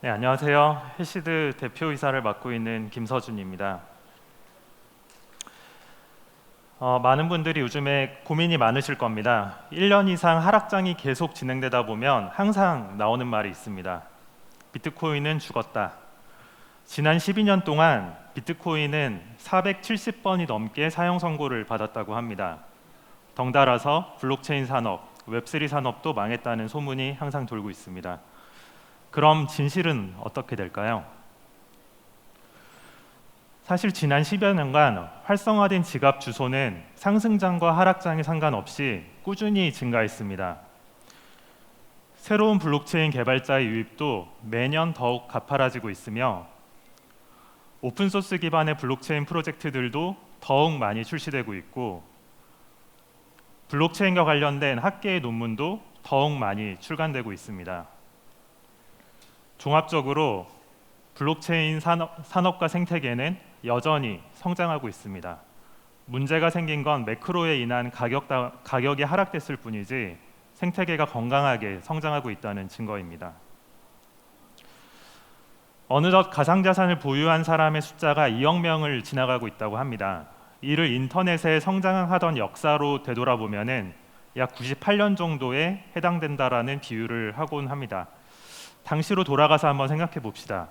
네, 안녕하세요. 해시드 대표이사를 맡고 있는 김서준입니다. 많은 분들이 요즘에 고민이 많으실 겁니다. 1년 이상 하락장이 계속 진행되다 보면 항상 나오는 말이 있습니다. 비트코인은 죽었다. 지난 12년 동안 비트코인은 470번이 넘게 사용 선고를 받았다고 합니다. 덩달아서 블록체인 산업, 웹3 산업도 망했다는 소문이 항상 돌고 있습니다. 그럼 진실은 어떻게 될까요? 사실 지난 10여 년간 활성화된 지갑 주소는 상승장과 하락장에 상관없이 꾸준히 증가했습니다. 새로운 블록체인 개발자의 유입도 매년 더욱 가파라지고 있으며 오픈소스 기반의 블록체인 프로젝트들도 더욱 많이 출시되고 있고 블록체인과 관련된 학계의 논문도 더욱 많이 출간되고 있습니다. 종합적으로 블록체인 산업과 생태계는 여전히 성장하고 있습니다. 문제가 생긴 건 매크로에 인한 가격이 하락됐을 뿐이지 생태계가 건강하게 성장하고 있다는 증거입니다. 어느덧 가상자산을 보유한 사람의 숫자가 2억 명을 지나가고 있다고 합니다. 이를 인터넷에 성장하던 역사로 되돌아보면은 약 98년 정도에 해당된다라는 비유를 하곤 합니다. 당시로 돌아가서 한번 생각해 봅시다.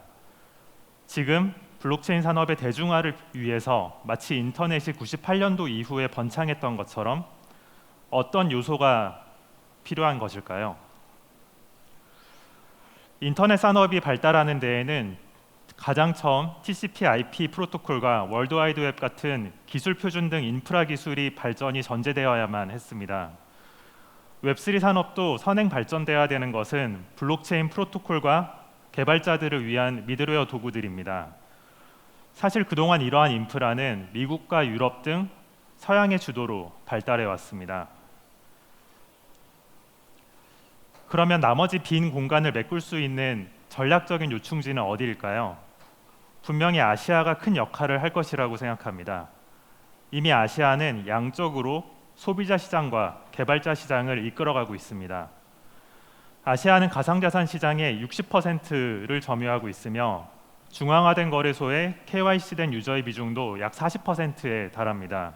지금 블록체인 산업의 대중화를 위해서 마치 인터넷이 98년도 이후에 번창했던 것처럼 어떤 요소가 필요한 것일까요? 인터넷 산업이 발달하는 데에는 가장 처음 TCP/IP 프로토콜과 월드와이드웹 같은 기술 표준 등 인프라 기술이 발전이 전제되어야만 했습니다. 웹3 산업도 선행 발전돼야 되는 것은 블록체인 프로토콜과 개발자들을 위한 미들웨어 도구들입니다. 사실 그동안 이러한 인프라는 미국과 유럽 등 서양의 주도로 발달해 왔습니다. 그러면 나머지 빈 공간을 메꿀 수 있는 전략적인 요충지는 어디일까요? 분명히 아시아가 큰 역할을 할 것이라고 생각합니다. 이미 아시아는 양적으로 소비자 시장과 개발자 시장을 이끌어가고 있습니다. 아시아는 가상자산 시장의 60%를 점유하고 있으며 중앙화된 거래소의 KYC된 유저의 비중도 약 40%에 달합니다.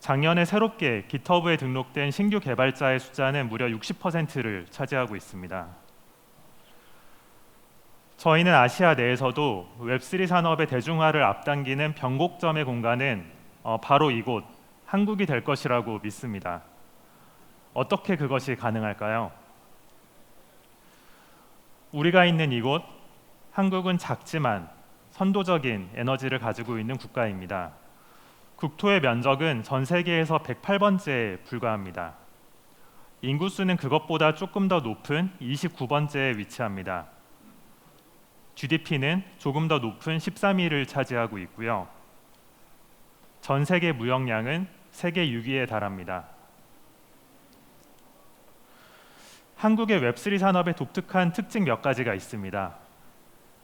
작년에 새롭게 깃허브에 등록된 신규 개발자의 숫자는 무려 60%를 차지하고 있습니다. 저희는 아시아 내에서도 웹3 산업의 대중화를 앞당기는 변곡점의 공간은 바로 이곳 한국이 될 것이라고 믿습니다. 어떻게 그것이 가능할까요? 우리가 있는 이곳 한국은 작지만 선도적인 에너지를 가지고 있는 국가입니다. 국토의 면적은 전 세계에서 108번째에 불과합니다. 인구수는 그것보다 조금 더 높은 29번째에 위치합니다. GDP는 조금 더 높은 13위를 차지하고 있고요. 전 세계 무역량은 세계 6위에 달합니다. 한국의 웹3 산업의 독특한 특징 몇 가지가 있습니다.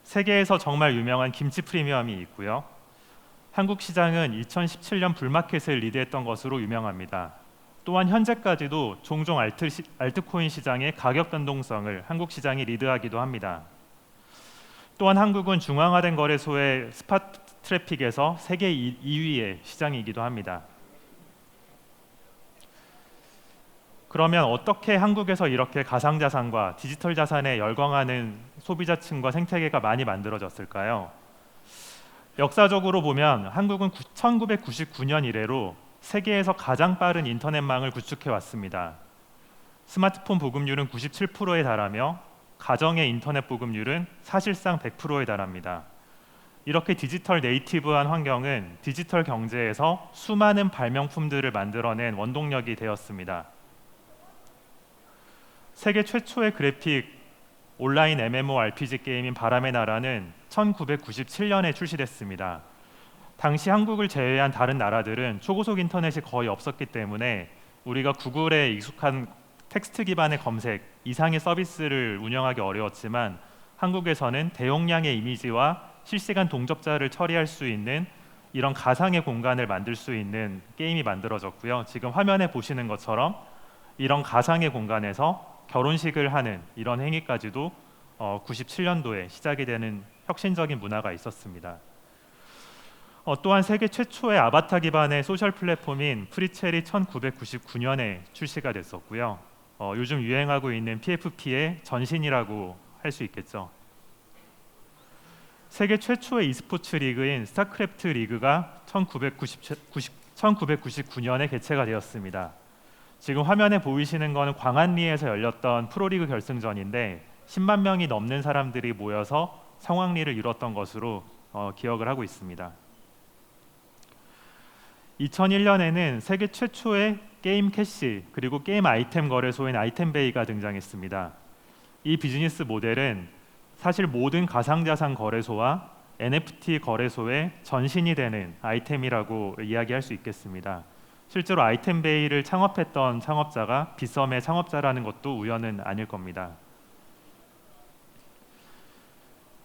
세계에서 정말 유명한 김치 프리미엄이 있고요. 한국 시장은 2017년 불마켓을 리드했던 것으로 유명합니다. 또한 현재까지도 종종 알트코인 시장의 가격 변동성을 한국 시장이 리드하기도 합니다. 또한 한국은 중앙화된 거래소의 스팟 트래픽에서 세계 2위의 시장이기도 합니다. 그러면 어떻게 한국에서 이렇게 가상자산과 디지털 자산에 열광하는 소비자층과 생태계가 많이 만들어졌을까요? 역사적으로 보면 한국은 1999년 이래로 세계에서 가장 빠른 인터넷망을 구축해 왔습니다. 스마트폰 보급률은 97%에 달하며 가정의 인터넷 보급률은 사실상 100%에 달합니다. 이렇게 디지털 네이티브한 환경은 디지털 경제에서 수많은 발명품들을 만들어낸 원동력이 되었습니다. 세계 최초의 그래픽 온라인 MMORPG 게임인 바람의 나라는 1997년에 출시됐습니다. 당시 한국을 제외한 다른 나라들은 초고속 인터넷이 거의 없었기 때문에 우리가 구글에 익숙한 텍스트 기반의 검색 이상의 서비스를 운영하기 어려웠지만 한국에서는 대용량의 이미지와 실시간 동접자를 처리할 수 있는 이런 가상의 공간을 만들 수 있는 게임이 만들어졌고요. 지금 화면에 보시는 것처럼 이런 가상의 공간에서 결혼식을 하는 이런 행위까지도 97년도에 시작이 되는 혁신적인 문화가 있었습니다. 또한 세계 최초의 아바타 기반의 소셜 플랫폼인 프리첼이 1999년에 출시가 됐었고요. 요즘 유행하고 있는 PFP의 전신이라고 할 수 있겠죠. 세계 최초의 e스포츠 리그인 스타크래프트 리그가 1999년에 개최가 되었습니다. 지금 화면에 보이시는 것은 광안리에서 열렸던 프로리그 결승전인데 10만 명이 넘는 사람들이 모여서 상황리를 이뤘던 것으로 기억을 하고 있습니다. 2001년에는 세계 최초의 게임 캐시 그리고 게임 아이템 거래소인 아이템베이가 등장했습니다. 이 비즈니스 모델은 사실 모든 가상자산 거래소와 NFT 거래소의 전신이 되는 아이템이라고 이야기할 수 있겠습니다. 실제로 아이템베이를 창업했던 창업자가 빗썸의 창업자라는 것도 우연은 아닐 겁니다.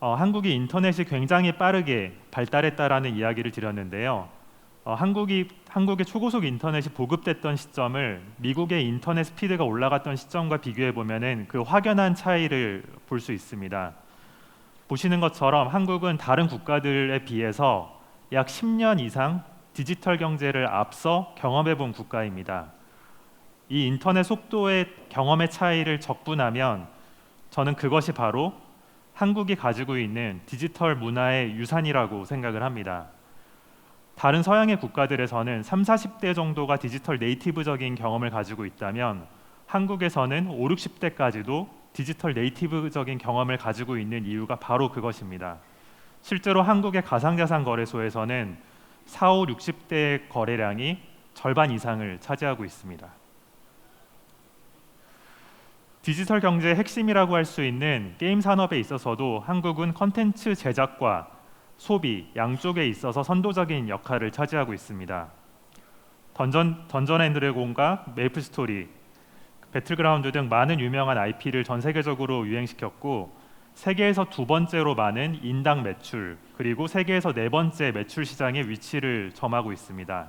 한국이 인터넷이 굉장히 빠르게 발달했다라는 이야기를 드렸는데요. 한국의 초고속 인터넷이 보급됐던 시점을 미국의 인터넷 스피드가 올라갔던 시점과 비교해 보면은 그 확연한 차이를 볼 수 있습니다. 보시는 것처럼 한국은 다른 국가들에 비해서 약 10년 이상 디지털 경제를 앞서 경험해 본 국가입니다. 이 인터넷 속도의 경험의 차이를 적분하면 저는 그것이 바로 한국이 가지고 있는 디지털 문화의 유산이라고 생각을 합니다. 다른 서양의 국가들에서는 30, 40대 정도가 디지털 네이티브적인 경험을 가지고 있다면 한국에서는 5, 60대까지도 디지털 네이티브적인 경험을 가지고 있는 이유가 바로 그것입니다. 실제로 한국의 가상자산 거래소에서는 4, 5, 60대 거래량이 절반 이상을 차지하고 있습니다. 디지털 경제의 핵심이라고 할 수 있는 게임 산업에 있어서도 한국은 컨텐츠 제작과 소비 양쪽에 있어서 선도적인 역할을 차지하고 있습니다. 던전 앤 드래곤과 메이플 스토리, 배틀그라운드 등 많은 유명한 IP를 전 세계적으로 유행시켰고 세계에서 두 번째로 많은 인당 매출 그리고 세계에서 네 번째 매출 시장에 위치를 점하고 있습니다.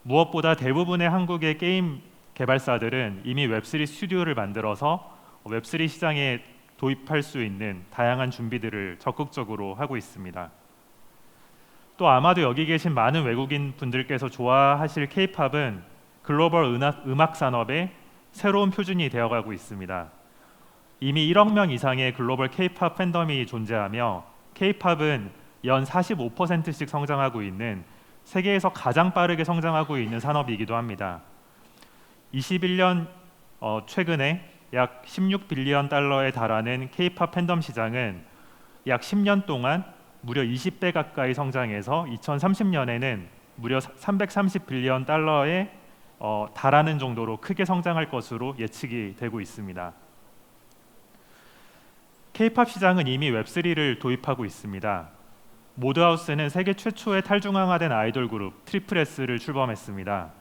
무엇보다 대부분의 한국의 게임 개발사들은 이미 웹3 스튜디오를 만들어서 웹3 시장에 도입할 수 있는 다양한 준비들을 적극적으로 하고 있습니다. 또 아마도 여기 계신 많은 외국인 분들께서 좋아하실 K-팝은 글로벌 음악 산업의 새로운 표준이 되어가고 있습니다. 이미 1억 명 이상의 글로벌 K-팝 팬덤이 존재하며 K-팝은 연 45%씩 성장하고 있는 세계에서 가장 빠르게 성장하고 있는 산업이기도 합니다. 21년 최근에 약 16빌리언 달러에 달하는 K-팝 팬덤 시장은 약 10년 동안 무려 20배 가까이 성장해서 2030년에는 무려 330빌리언 달러에 달하는 정도로 크게 성장할 것으로 예측이 되고 있습니다. K-팝 시장은 이미 웹3를 도입하고 있습니다. 모드하우스는 세계 최초의 탈중앙화된 아이돌 그룹 트리플S를 출범했습니다.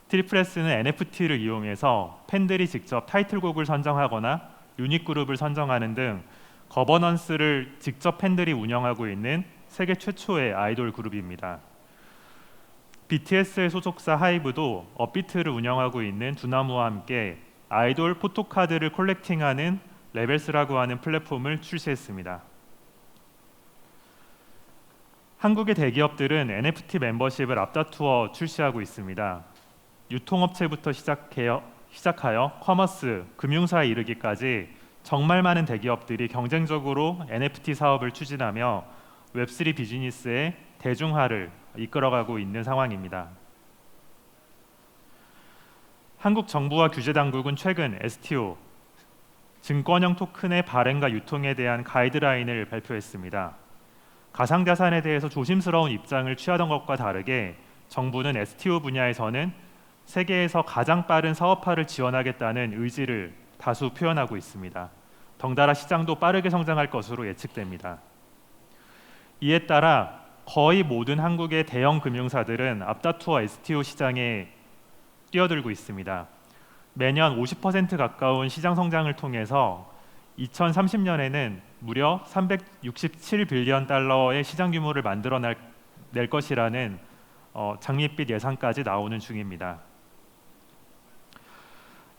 트리플S는 NFT를 이용해서 팬들이 직접 타이틀곡을 선정하거나 유닛 그룹을 선정하는 등 거버넌스를 직접 팬들이 운영하고 있는 세계 최초의 아이돌 그룹입니다. BTS의 소속사 하이브도 업비트를 운영하고 있는 두나무와 함께 아이돌 포토카드를 콜렉팅하는 레벨스라고 하는 플랫폼을 출시했습니다. 한국의 대기업들은 NFT 멤버십을 앞다투어 출시하고 있습니다. 유통업체부터 시작하여 커머스, 금융사에 이르기까지 정말 많은 대기업들이 경쟁적으로 NFT 사업을 추진하며 웹3 비즈니스의 대중화를 이끌어가고 있는 상황입니다. 한국 정부와 규제당국은 최근 STO, 증권형 토큰의 발행과 유통에 대한 가이드라인을 발표했습니다. 가상자산에 대해서 조심스러운 입장을 취하던 것과 다르게 정부는 STO 분야에서는 세계에서 가장 빠른 사업화를 지원하겠다는 의지를 다수 표현하고 있습니다. 덩달아 시장도 빠르게 성장할 것으로 예측됩니다. 이에 따라 거의 모든 한국의 대형 금융사들은 앞다투어 STO 시장에 뛰어들고 있습니다. 매년 50% 가까운 시장 성장을 통해서 2030년에는 무려 367빌리언 달러의 시장 규모를 만들어낼 것이라는 장밋빛 예상까지 나오는 중입니다.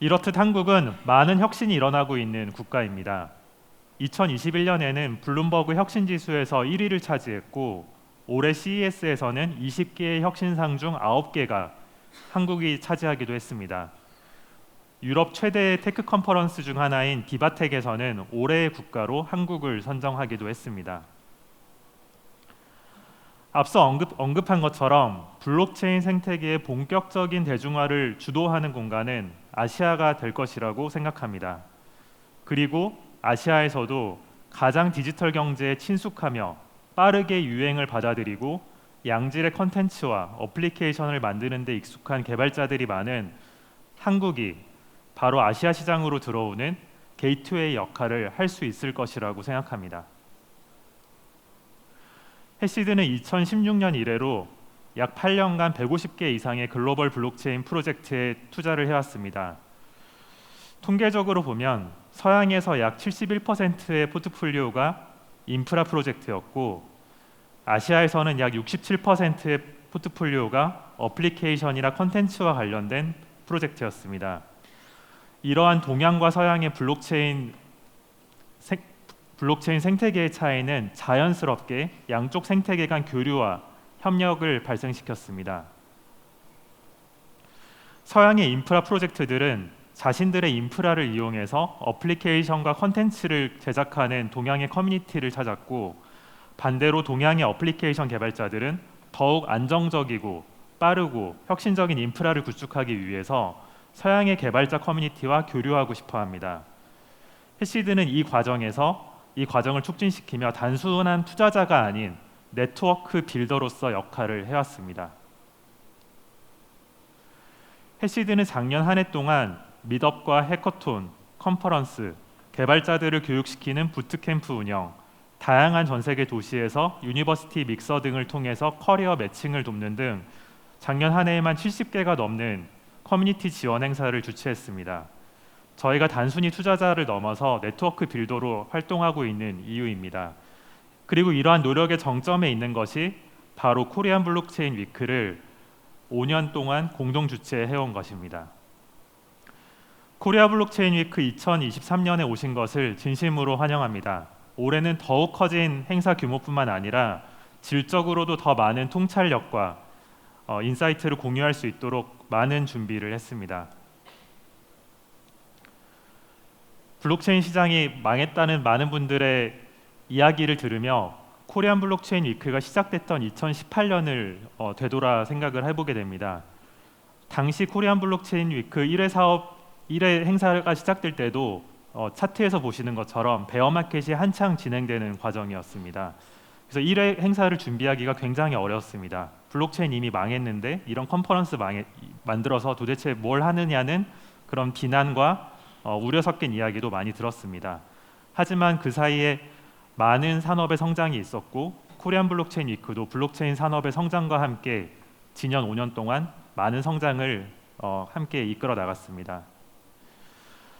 이렇듯 한국은 많은 혁신이 일어나고 있는 국가입니다. 2021년에는 블룸버그 혁신지수에서 1위를 차지했고 올해 CES에서는 20개의 혁신상 중 9개가 한국이 차지하기도 했습니다. 유럽 최대의 테크 컨퍼런스 중 하나인 디바텍에서는 올해의 국가로 한국을 선정하기도 했습니다. 앞서 언급한 것처럼 블록체인 생태계의 본격적인 대중화를 주도하는 공간은 아시아가 될 것이라고 생각합니다. 그리고 아시아에서도 가장 디지털 경제에 친숙하며 빠르게 유행을 받아들이고 양질의 컨텐츠와 어플리케이션을 만드는 데 익숙한 개발자들이 많은 한국이 바로 아시아 시장으로 들어오는 게이트웨이 역할을 할 수 있을 것이라고 생각합니다. 해시드는 2016년 이래로 약 8년간 150개 이상의 글로벌 블록체인 프로젝트에 투자를 해왔습니다. 통계적으로 보면 서양에서 약 71%의 포트폴리오가 인프라 프로젝트였고 아시아에서는 약 67%의 포트폴리오가 어플리케이션이나 컨텐츠와 관련된 프로젝트였습니다. 이러한 동양과 서양의 블록체인 생태계의 차이는 자연스럽게 양쪽 생태계 간 교류와 협력을 발생시켰습니다. 서양의 인프라 프로젝트들은 자신들의 인프라를 이용해서 어플리케이션과 컨텐츠를 제작하는 동양의 커뮤니티를 찾았고 반대로 동양의 어플리케이션 개발자들은 더욱 안정적이고 빠르고 혁신적인 인프라를 구축하기 위해서 서양의 개발자 커뮤니티와 교류하고 싶어 합니다. 해시드는 이 과정을 촉진시키며 단순한 투자자가 아닌 네트워크 빌더로서 역할을 해왔습니다. 해시드는 작년 한 해 동안 미덥과 해커톤, 컨퍼런스, 개발자들을 교육시키는 부트캠프 운영, 다양한 전 세계 도시에서 유니버시티 믹서 등을 통해서 커리어 매칭을 돕는 등 작년 한 해에만 70개가 넘는 커뮤니티 지원 행사를 주최했습니다. 저희가 단순히 투자자를 넘어서 네트워크 빌더로 활동하고 있는 이유입니다. 그리고 이러한 노력의 정점에 있는 것이 바로 코리안 블록체인 위크를 5년 동안 공동 주최해온 것입니다. 코리아 블록체인 위크 2023년에 오신 것을 진심으로 환영합니다. 올해는 더욱 커진 행사 규모뿐만 아니라 질적으로도 더 많은 통찰력과 인사이트를 공유할 수 있도록 많은 준비를 했습니다. 블록체인 시장이 망했다는 많은 분들의 이야기를 들으며 코리안 블록체인 위크가 시작됐던 2018년을 되돌아 생각을 해보게 됩니다. 당시 코리안 블록체인 위크 1회 행사가 시작될 때도 차트에서 보시는 것처럼 베어마켓이 한창 진행되는 과정이었습니다. 그래서 1회 행사를 준비하기가 굉장히 어려웠습니다. 블록체인 이미 망했는데 이런 컨퍼런스 만들어서 도대체 뭘 하느냐는 그런 비난과 우려 섞인 이야기도 많이 들었습니다. 하지만 그 사이에 많은 산업의 성장이 있었고 코리안 블록체인 위크도 블록체인 산업의 성장과 함께 지난 5년 동안 많은 성장을 함께 이끌어 나갔습니다.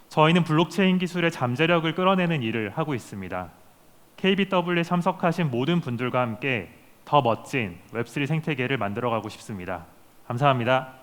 저희는 블록체인 기술의 잠재력을 끌어내는 일을 하고 있습니다. KBW에 참석하신 모든 분들과 함께 더 멋진 웹3 생태계를 만들어가고 싶습니다. 감사합니다.